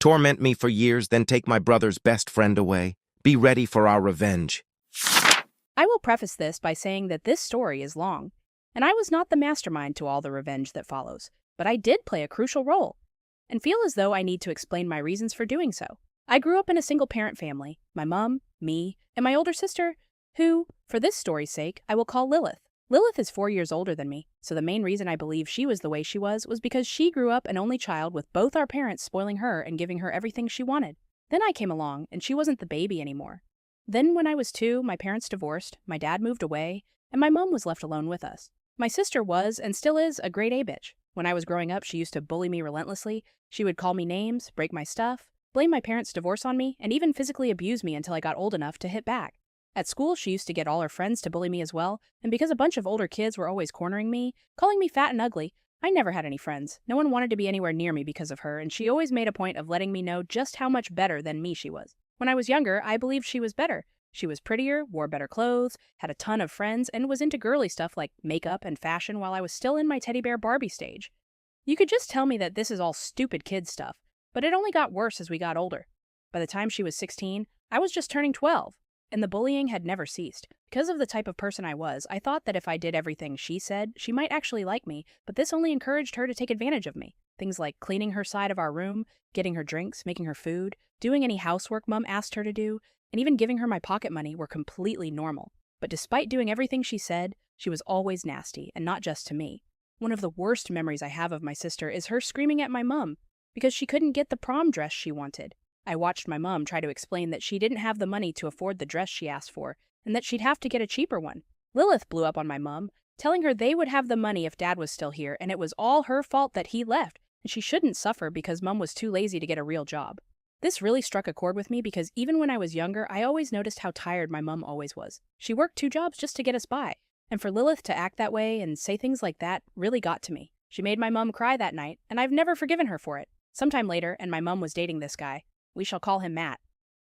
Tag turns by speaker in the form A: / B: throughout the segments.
A: torment me for years, then take my brother's best friend away. Be ready for our revenge.
B: I will preface this by saying that this story is long, and I was not the mastermind to all the revenge that follows, but I did play a crucial role, and feel as though I need to explain my reasons for doing so. I grew up in a single-parent family, my mom, me, and my older sister, who, for this story's sake, I will call Lilith. Lilith is 4 years older than me, so the main reason I believe she was the way she was because she grew up an only child with both our parents spoiling her and giving her everything she wanted. Then I came along, and she wasn't the baby anymore. Then when I was 2, my parents divorced, my dad moved away, and my mom was left alone with us. My sister was, and still is, a grade A bitch. When I was growing up, she used to bully me relentlessly. She would call me names, break my stuff, blame my parents' divorce on me, and even physically abuse me until I got old enough to hit back. At school, she used to get all her friends to bully me as well, and because a bunch of older kids were always cornering me, calling me fat and ugly, I never had any friends. No one wanted to be anywhere near me because of her, and she always made a point of letting me know just how much better than me she was. When I was younger, I believed she was better. She was prettier, wore better clothes, had a ton of friends, and was into girly stuff like makeup and fashion while I was still in my teddy bear Barbie stage. You could just tell me that this is all stupid kid stuff, but it only got worse as we got older. By the time she was 16, I was just turning 12, and the bullying had never ceased. Because of the type of person I was, I thought that if I did everything she said, she might actually like me, but this only encouraged her to take advantage of me. Things like cleaning her side of our room, getting her drinks, making her food, doing any housework Mom asked her to do, and even giving her my pocket money were completely normal. But despite doing everything she said, she was always nasty, and not just to me. One of the worst memories I have of my sister is her screaming at my mom because she couldn't get the prom dress she wanted. I watched my mom try to explain that she didn't have the money to afford the dress she asked for, and that she'd have to get a cheaper one. Lilith blew up on my mom, telling her they would have the money if Dad was still here, and it was all her fault that he left, and she shouldn't suffer because Mom was too lazy to get a real job. This really struck a chord with me because even when I was younger, I always noticed how tired my mom always was. She worked 2 jobs just to get us by, and for Lilith to act that way and say things like that really got to me. She made my mom cry that night, and I've never forgiven her for it. Sometime later, and my mom was dating this guy. We shall call him Matt.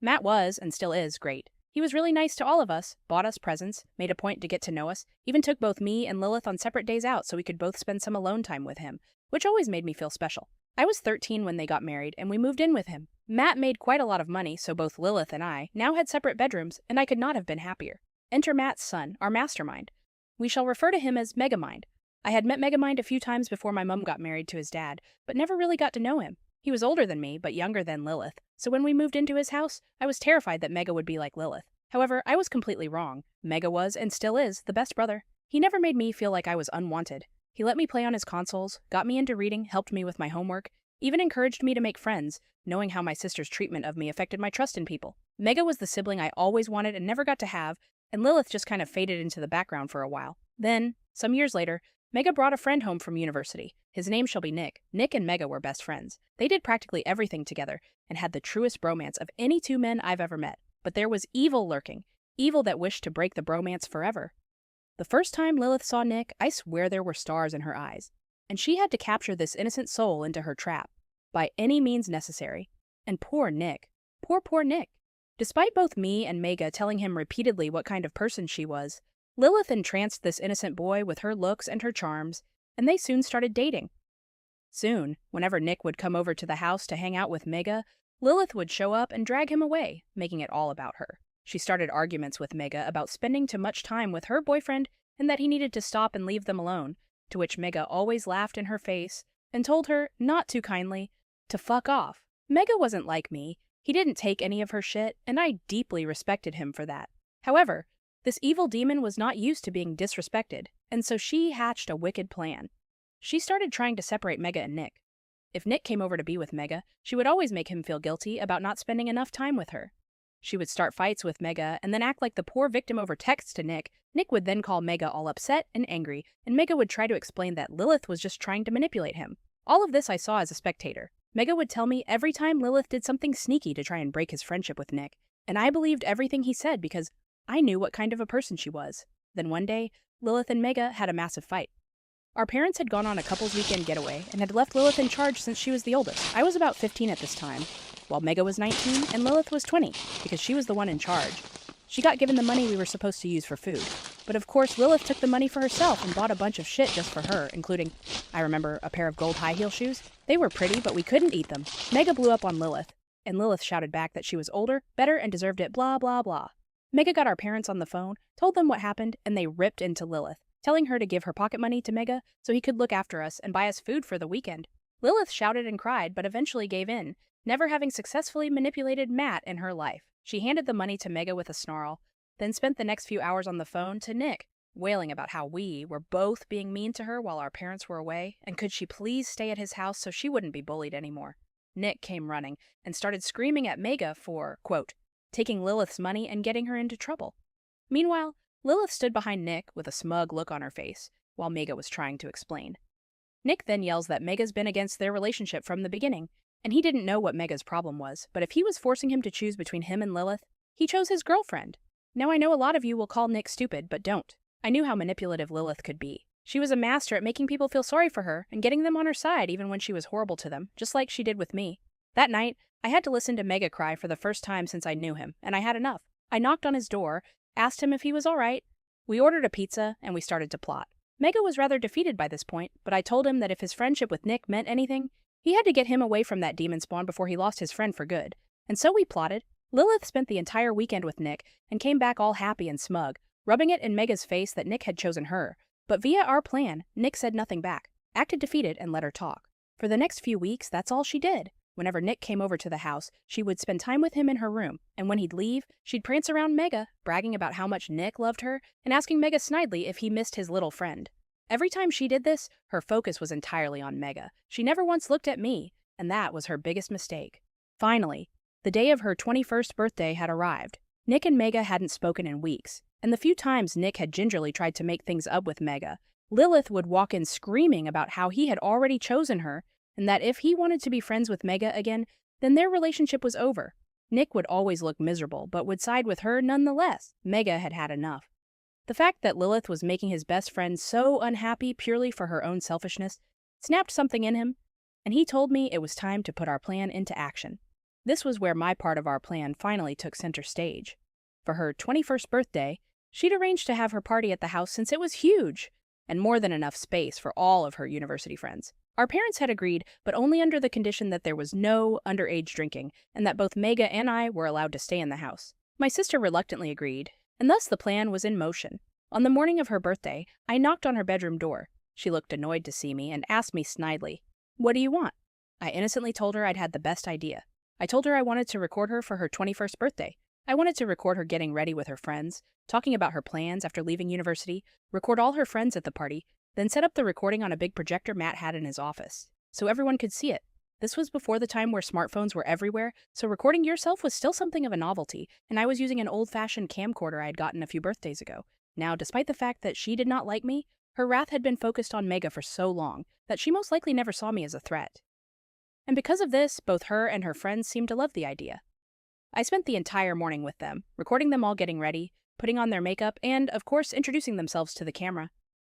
B: Matt was, and still is, great. He was really nice to all of us, bought us presents, made a point to get to know us, even took both me and Lilith on separate days out so we could both spend some alone time with him, which always made me feel special. I was 13 when they got married, and we moved in with him. Matt made quite a lot of money, so both Lilith and I now had separate bedrooms, and I could not have been happier. Enter Matt's son, our mastermind. We shall refer to him as Megamind. I had met Megamind a few times before my mom got married to his dad, but never really got to know him. He was older than me, but younger than Lilith, so when we moved into his house, I was terrified that Mega would be like Lilith. However, I was completely wrong. Mega was, and still is, the best brother. He never made me feel like I was unwanted. He let me play on his consoles, got me into reading, helped me with my homework, even encouraged me to make friends, knowing how my sister's treatment of me affected my trust in people. Mega was the sibling I always wanted and never got to have, and Lilith just kind of faded into the background for a while. Then, some years later, Mega brought a friend home from university. His name shall be Nick. Nick and Mega were best friends. They did practically everything together and had the truest bromance of any 2 men I've ever met. But there was evil lurking, evil that wished to break the bromance forever. The first time Lilith saw Nick, I swear there were stars in her eyes, and she had to capture this innocent soul into her trap, by any means necessary. And poor Nick. Poor Nick. Despite both me and Mega telling him repeatedly what kind of person she was, Lilith entranced this innocent boy with her looks and her charms, and they soon started dating. Soon, whenever Nick would come over to the house to hang out with Mega, Lilith would show up and drag him away, making it all about her. She started arguments with Mega about spending too much time with her boyfriend and that he needed to stop and leave them alone, to which Mega always laughed in her face and told her, not too kindly, to fuck off. Mega wasn't like me. He didn't take any of her shit, and I deeply respected him for that. However, this evil demon was not used to being disrespected, and so she hatched a wicked plan. She started trying to separate Mega and Nick. If Nick came over to be with Mega, she would always make him feel guilty about not spending enough time with her. She would start fights with Mega and then act like the poor victim over text to Nick. Nick would then call Mega all upset and angry, and Mega would try to explain that Lilith was just trying to manipulate him. All of this I saw as a spectator. Mega would tell me every time Lilith did something sneaky to try and break his friendship with Nick, and I believed everything he said because I knew what kind of a person she was. Then one day, Lilith and Mega had a massive fight. Our parents had gone on a couple's weekend getaway and had left Lilith in charge since she was the oldest. I was about 15 at this time, while Mega was 19 and Lilith was 20, because she was the one in charge. She got given the money we were supposed to use for food. But of course, Lilith took the money for herself and bought a bunch of shit just for her, including, I remember, a pair of gold high heel shoes. They were pretty, but we couldn't eat them. Mega blew up on Lilith, and Lilith shouted back that she was older, better, and deserved it, blah, blah, blah. Mega got our parents on the phone, told them what happened, and they ripped into Lilith, telling her to give her pocket money to Mega so he could look after us and buy us food for the weekend. Lilith shouted and cried, but eventually gave in, never having successfully manipulated Matt in her life. She handed the money to Mega with a snarl, then spent the next few hours on the phone to Nick, wailing about how we were both being mean to her while our parents were away, and could she please stay at his house so she wouldn't be bullied anymore. Nick came running and started screaming at Mega for, quote, taking Lilith's money and getting her into trouble. Meanwhile, Lilith stood behind Nick with a smug look on her face, while Mega was trying to explain. Nick then yells that Mega's been against their relationship from the beginning, and he didn't know what Mega's problem was, but if he was forcing him to choose between him and Lilith, he chose his girlfriend. Now I know a lot of you will call Nick stupid, but don't. I knew how manipulative Lilith could be. She was a master at making people feel sorry for her and getting them on her side even when she was horrible to them, just like she did with me. That night, I had to listen to Mega cry for the first time since I knew him, and I had enough. I knocked on his door, asked him if he was all right. We ordered a pizza, and we started to plot. Mega was rather defeated by this point, but I told him that if his friendship with Nick meant anything, he had to get him away from that demon spawn before he lost his friend for good. And so we plotted. Lilith spent the entire weekend with Nick and came back all happy and smug, rubbing it in Mega's face that Nick had chosen her. But via our plan, Nick said nothing back, acted defeated, and let her talk. For the next few weeks, that's all she did. Whenever Nick came over to the house, she would spend time with him in her room, and when he'd leave, she'd prance around Mega, bragging about how much Nick loved her, and asking Mega snidely if he missed his little friend. Every time she did this, her focus was entirely on Mega. She never once looked at me, and that was her biggest mistake. Finally, the day of her 21st birthday had arrived. Nick and Mega hadn't spoken in weeks, and the few times Nick had gingerly tried to make things up with Mega, Lilith would walk in screaming about how he had already chosen her, and that if he wanted to be friends with Mega again, then their relationship was over. Nick would always look miserable, but would side with her nonetheless. Mega had had enough. The fact that Lilith was making his best friend so unhappy purely for her own selfishness snapped something in him, and he told me it was time to put our plan into action. This was where my part of our plan finally took center stage. For her 21st birthday, she'd arranged to have her party at the house since it was huge, and more than enough space for all of her university friends. Our parents had agreed, but only under the condition that there was no underage drinking, and that both Mega and I were allowed to stay in the house. My sister reluctantly agreed, and thus the plan was in motion. On the morning of her birthday, I knocked on her bedroom door. She looked annoyed to see me and asked me snidely, "What do you want?" I innocently told her I'd had the best idea. I told her I wanted to record her for her 21st birthday. I wanted to record her getting ready with her friends, talking about her plans after leaving university, record all her friends at the party, then set up the recording on a big projector Matt had in his office, so everyone could see it. This was before the time where smartphones were everywhere, so recording yourself was still something of a novelty, and I was using an old-fashioned camcorder I had gotten a few birthdays ago. Now, despite the fact that she did not like me, her wrath had been focused on Mega for so long that she most likely never saw me as a threat. And because of this, both her and her friends seemed to love the idea. I spent the entire morning with them, recording them all getting ready, putting on their makeup, and, of course, introducing themselves to the camera.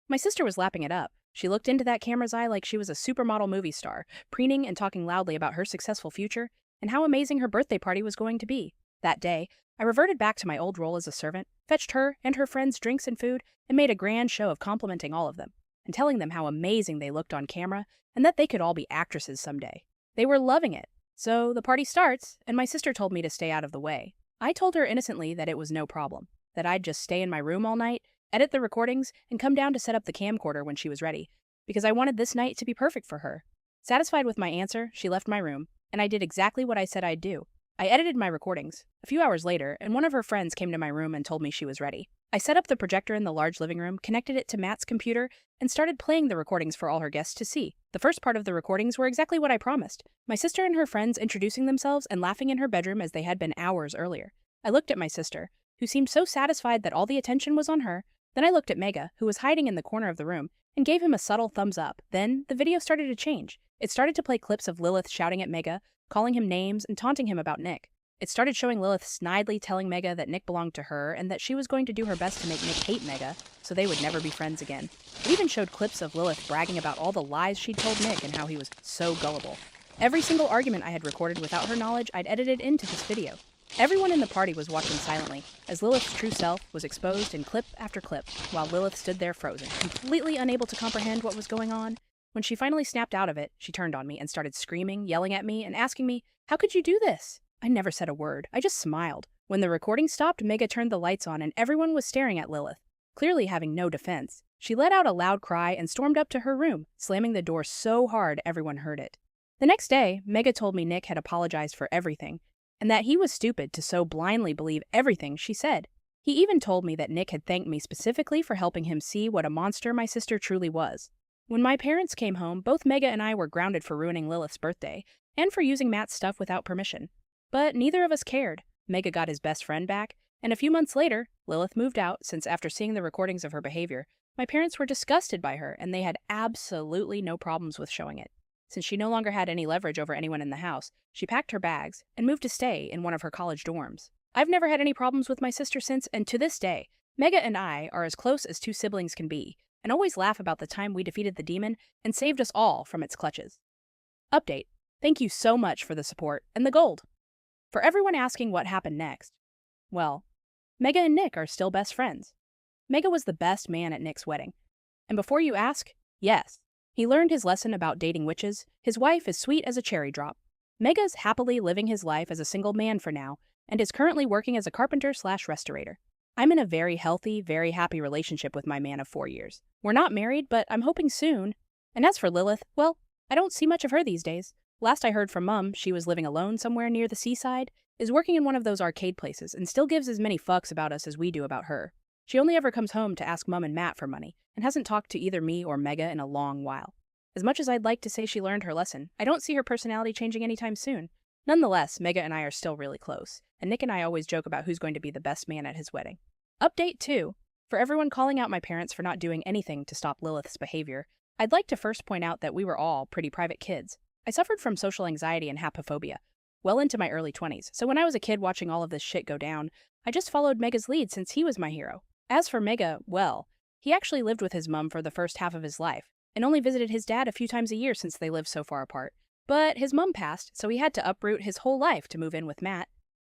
B: My sister was lapping it up. She looked into that camera's eye like she was a supermodel movie star, preening and talking loudly about her successful future and how amazing her birthday party was going to be. That day, I reverted back to my old role as a servant, fetched her and her friends drinks and food, and made a grand show of complimenting all of them, and telling them how amazing they looked on camera and that they could all be actresses someday. They were loving it. So the party starts, and my sister told me to stay out of the way. I told her innocently that it was no problem, that I'd just stay in my room all night, edit the recordings, and come down to set up the camcorder when she was ready, because I wanted this night to be perfect for her. Satisfied with my answer, she left my room, and I did exactly what I said I'd do. I edited my recordings. A few hours later, and one of her friends came to my room and told me she was ready. I set up the projector in the large living room, connected it to Matt's computer, and started playing the recordings for all her guests to see. The first part of the recordings were exactly what I promised. My sister and her friends introducing themselves and laughing in her bedroom as they had been hours earlier. I looked at my sister, who seemed so satisfied that all the attention was on her. Then I looked at Mega, who was hiding in the corner of the room, and gave him a subtle thumbs up. Then the video started to change. It started to play clips of Lilith shouting at Mega, calling him names, and taunting him about Nick. It started showing Lilith snidely telling Mega that Nick belonged to her and that she was going to do her best to make Nick hate Mega, so they would never be friends again. It even showed clips of Lilith bragging about all the lies she'd told Nick and how he was so gullible. Every single argument I had recorded without her knowledge, I'd edited into this video. Everyone in the party was watching silently, as Lilith's true self was exposed in clip after clip, while Lilith stood there frozen, completely unable to comprehend what was going on. When she finally snapped out of it, she turned on me and started screaming, yelling at me, and asking me, "How could you do this?" I never said a word. I just smiled. When the recording stopped, Mega turned the lights on and everyone was staring at Lilith, clearly having no defense. She let out a loud cry and stormed up to her room, slamming the door so hard everyone heard it. The next day, Mega told me Nick had apologized for everything, and that he was stupid to so blindly believe everything she said. He even told me that Nick had thanked me specifically for helping him see what a monster my sister truly was. When my parents came home, both Mega and I were grounded for ruining Lilith's birthday, and for using Matt's stuff without permission. But neither of us cared. Mega got his best friend back, and a few months later, Lilith moved out since after seeing the recordings of her behavior, my parents were disgusted by her and they had absolutely no problems with showing it. Since she no longer had any leverage over anyone in the house, she packed her bags and moved to stay in one of her college dorms. I've never had any problems with my sister since, and to this day, Mega and I are as close as two siblings can be, and always laugh about the time we defeated the demon and saved us all from its clutches. Update. Thank you so much for the support and the gold. For everyone asking what happened next, well, Mega and Nick are still best friends. Mega was the best man at Nick's wedding. And before you ask, yes, he learned his lesson about dating witches. His wife is sweet as a cherry drop. Mega's happily living his life as a single man for now, and is currently working as a carpenter/restorator. I'm in a very healthy, very happy relationship with my man of 4 years. We're not married, but I'm hoping soon. And as for Lilith, well, I don't see much of her these days. Last I heard from Mum, she was living alone somewhere near the seaside, is working in one of those arcade places, and still gives as many fucks about us as we do about her. She only ever comes home to ask Mum and Matt for money, and hasn't talked to either me or Mega in a long while. As much as I'd like to say she learned her lesson, I don't see her personality changing anytime soon. Nonetheless, Mega and I are still really close, and Nick and I always joke about who's going to be the best man at his wedding. Update 2. For everyone calling out my parents for not doing anything to stop Lilith's behavior, I'd like to first point out that we were all pretty private kids. I suffered from social anxiety and haplophobia well into my early 20s, so when I was a kid watching all of this shit go down, I just followed Mega's lead since he was my hero. As for Mega, well, he actually lived with his mum for the first half of his life, and only visited his dad a few times a year since they lived so far apart. But his mum passed, so he had to uproot his whole life to move in with Matt.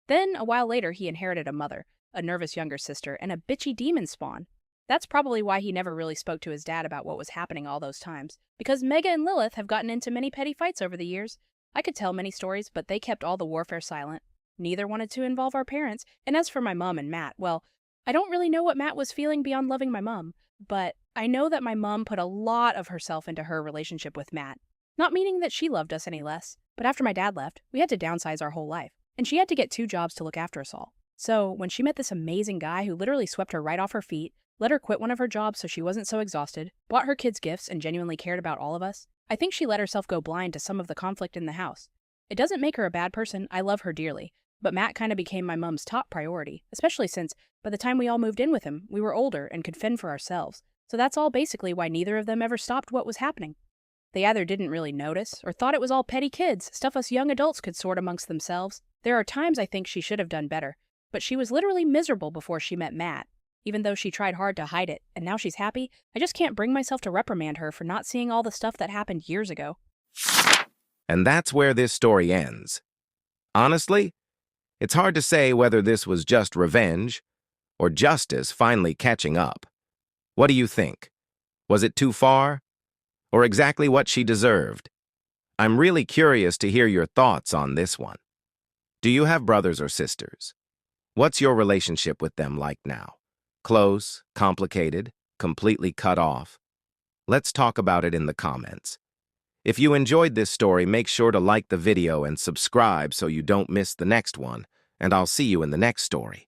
B: Then, a while later, he inherited a mother, a nervous younger sister, and a bitchy demon spawn. That's probably why he never really spoke to his dad about what was happening all those times, because Mega and Lilith have gotten into many petty fights over the years. I could tell many stories, but they kept all the warfare silent. Neither wanted to involve our parents, and as for my mum and Matt, well, I don't really know what Matt was feeling beyond loving my mum, but I know that my mum put a lot of herself into her relationship with Matt. Not meaning that she loved us any less, but after my dad left, we had to downsize our whole life, and she had to get 2 jobs to look after us all. So when she met this amazing guy who literally swept her right off her feet, let her quit one of her jobs so she wasn't so exhausted, bought her kids gifts, and genuinely cared about all of us, I think she let herself go blind to some of the conflict in the house. It doesn't make her a bad person, I love her dearly, but Matt kind of became my mum's top priority, especially since, by the time we all moved in with him, we were older and could fend for ourselves. So that's all basically why neither of them ever stopped what was happening. They either didn't really notice, or thought it was all petty kids, stuff us young adults could sort amongst themselves. There are times I think she should have done better, but she was literally miserable before she met Matt. Even though she tried hard to hide it, and now she's happy, I just can't bring myself to reprimand her for not seeing all the stuff that happened years ago.
A: And that's where this story ends. Honestly, it's hard to say whether this was just revenge or justice finally catching up. What do you think? Was it too far? Or exactly what she deserved? I'm really curious to hear your thoughts on this one. Do you have brothers or sisters? What's your relationship with them like now? Close, complicated, completely cut off? Let's talk about it in the comments. If you enjoyed this story, make sure to like the video and subscribe so you don't miss the next one, and I'll see you in the next story.